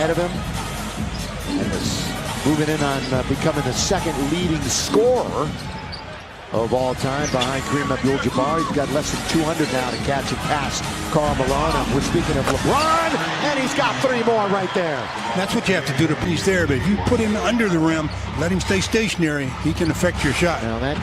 ahead of him. And moving in on becoming the second leading scorer of all time behind Kareem Abdul-Jabbar. He's got less than 200 now to catch and pass Karl Malone. And we're speaking of LeBron, and he's got 3 more right there. That's what you have to do to piece there, but if you put him under the rim, let him stay stationary, he can affect your shot. Now that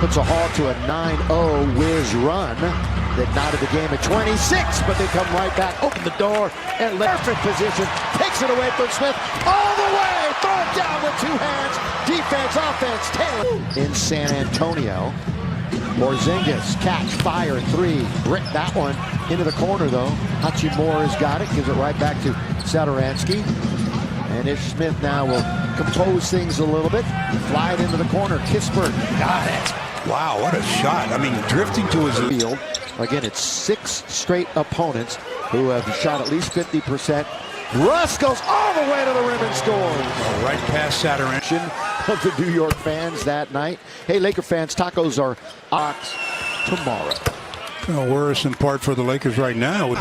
puts a halt to a 9-0 whiz run that knotted the game at 26, but they come right back, open the door, and perfect position, takes it away from Smith, all the way, throw it down with 2 hands, defense, offense, Taylor. In San Antonio, Porzingis, catch, fire, 3, brick that one into the corner though. Hachimura's got it, gives it right back to Satoransky. And Ish Smith now will compose things a little bit, fly it into the corner, Kispert, got it. Wow, what a shot. I mean, drifting to his field. Again, it's 6 straight opponents who have shot at least 50%. Russ goes all the way to the rim and scores. Right past Satoransky. Of the New York fans that night. Hey, Laker fans, tacos are ox tomorrow. Well, worrisome part for the Lakers right now.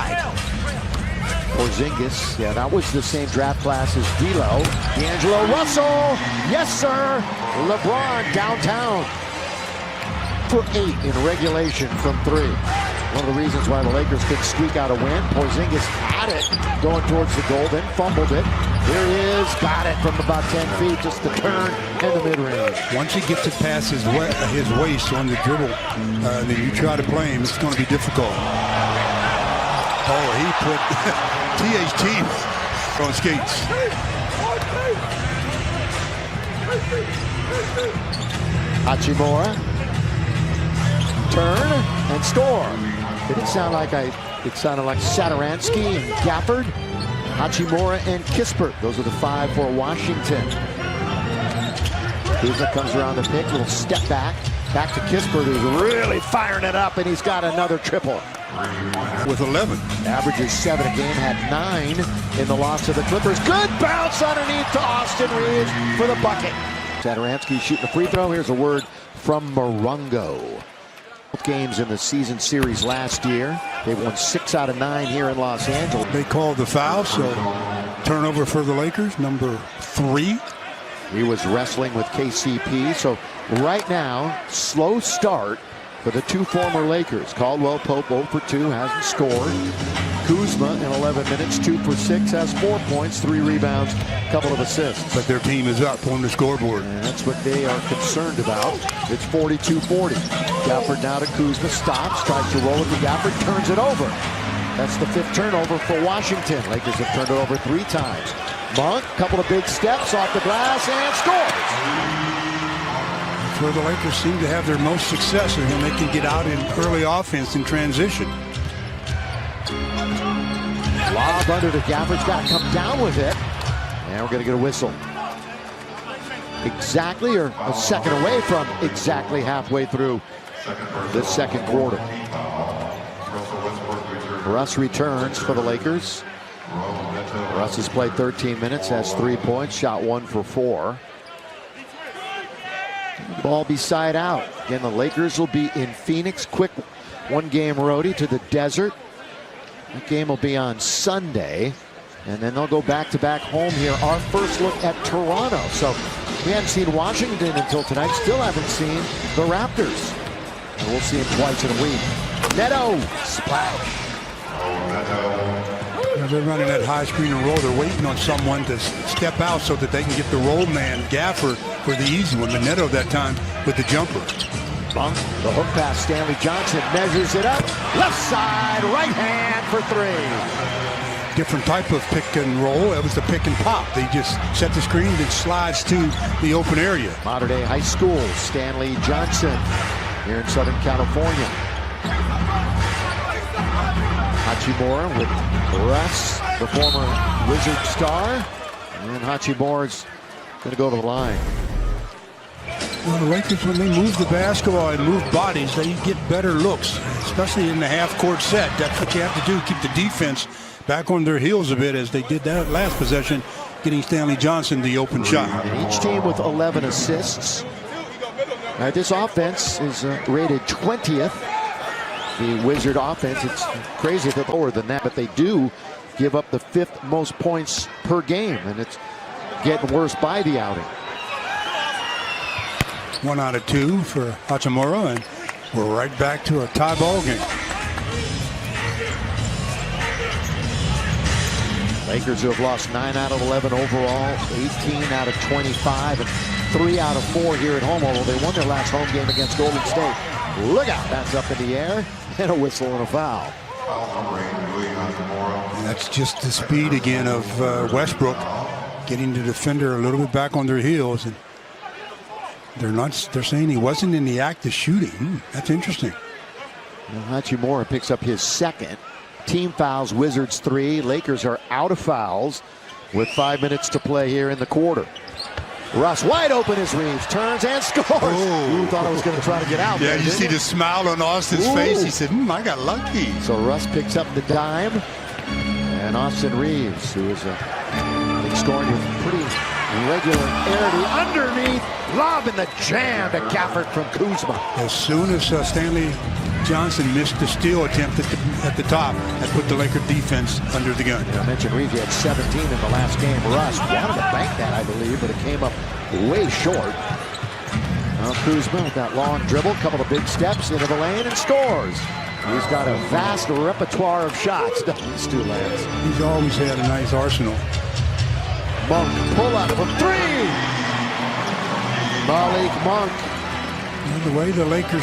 Porzingis, yeah, that was the same draft class as D'Lo. D'Angelo Russell, yes sir. LeBron downtown for 8 in regulation from 3. One of the reasons why the Lakers could squeak out a win. Porzingis had it going towards the goal, then fumbled it. Here he is, got it from about 10 feet, just the turn and the mid-range. Once he gets it past his waist on the dribble, then you try to play him, it's going to be difficult. Oh, he put THT on skates. Hachimura, turn and score. It sounded like Satoransky and Gafford, Hachimura and Kispert. Those are the 5 for Washington. Kuzma comes around the pick, little step back to Kispert, who's really firing it up, and he's got another triple. With 11. Averages 7 a game, had 9 in the loss to the Clippers. Good bounce underneath to Austin Reeves for the bucket. Satoransky shooting a free throw. Here's a word from Morongo. Both games in the season series last year. They won 6 out of 9 here in Los Angeles. They called the foul, so turnover for the Lakers, number 3. He was wrestling with KCP, so right now, slow start for the 2 former Lakers. Caldwell Pope 0 for 2, hasn't scored. Kuzma in 11 minutes, 2 for 6, has 4 points, 3 rebounds, a couple of assists. But their team is up on the scoreboard. And that's what they are concerned about. It's 42-40. Gafford now to Kuzma, stops, tries to roll it to Gafford, turns it over. That's the 5th turnover for Washington. Lakers have turned it over 3 times. Monk, couple of big steps off the glass and scores. That's where the Lakers seem to have their most success, and when they can get out in early offense and transition. Lob under to Gafford's got to come down with it. And we're going to get a whistle. Exactly, or a second away from exactly halfway through this second quarter. Russ returns for the Lakers. Russ has played 13 minutes, has 3 points, shot 1 for 4. Ball be side out. Again, the Lakers will be in Phoenix. Quick 1-game roadie to the desert. That game will be on Sunday. And then they'll go back-to-back home here. Our first look at Toronto. So we hadn't seen Washington until tonight. Still haven't seen the Raptors. And we'll see them twice in a week. Neto, splash. They're running that high screen and roll. They're waiting on someone to step out so that they can get the roll man, Gafford, for the easy one. But Neto that time with the jumper. Bunk, the hook pass, Stanley Johnson measures it up. Left side, right hand for 3. Different type of pick and roll. It was the pick and pop. They just set the screen and slides to the open area. Modern day high school, Stanley Johnson here in Southern California. Hachimura with Russ, the former Wizard star. And Hachimura's going to go to the line. Well, the Lakers, when they move the basketball and move bodies, they get better looks, especially in the half-court set. That's what you have to do, keep the defense back on their heels a bit, as they did that last possession, getting Stanley Johnson the open shot. And each team with 11 assists. This offense is rated 20th. The Wizard offense, it's crazy that lower than that, but they do give up the 5th most points per game, and it's getting worse by the outing. 1 out of 2 for Hachimura, and we're right back to a tie ball game. Lakers who have lost 9 out of 11 overall, 18 out of 25, and 3 out of 4 here at home, although they won their last home game against Golden State. Look out, that's up in the air, and a whistle and a foul. And that's just the speed again of Westbrook, getting the defender a little bit back on their heels, and they're saying he wasn't in the act of shooting. That's interesting. Well, Hachimura picks up his 2nd. Team fouls, Wizards 3. Lakers are out of fouls with 5 minutes to play here in the quarter. Russ wide open as Reeves turns and scores. Oh. Thought I was going to try to get out. Yeah, there, you see you? the smile on Austin's face. He said, I got lucky. So Russ picks up the dime. And Austin Reeves, who is scoring with pretty regularity underneath, lobbing the jam to Gafford from Kuzma. As soon as Stanley Johnson missed the steal attempt at the top, that put the Laker defense under the gun. I mentioned Reeves, he had 17 in the last game. Russ wanted to bank that, I believe, but it came up way short. Now Kuzma with that long dribble, couple of big steps into the lane and scores. He's got a vast repertoire of shots, doesn't he, Stu Lance? He's always had a nice arsenal. Monk pull up from 3. Malik Monk. And the way the Lakers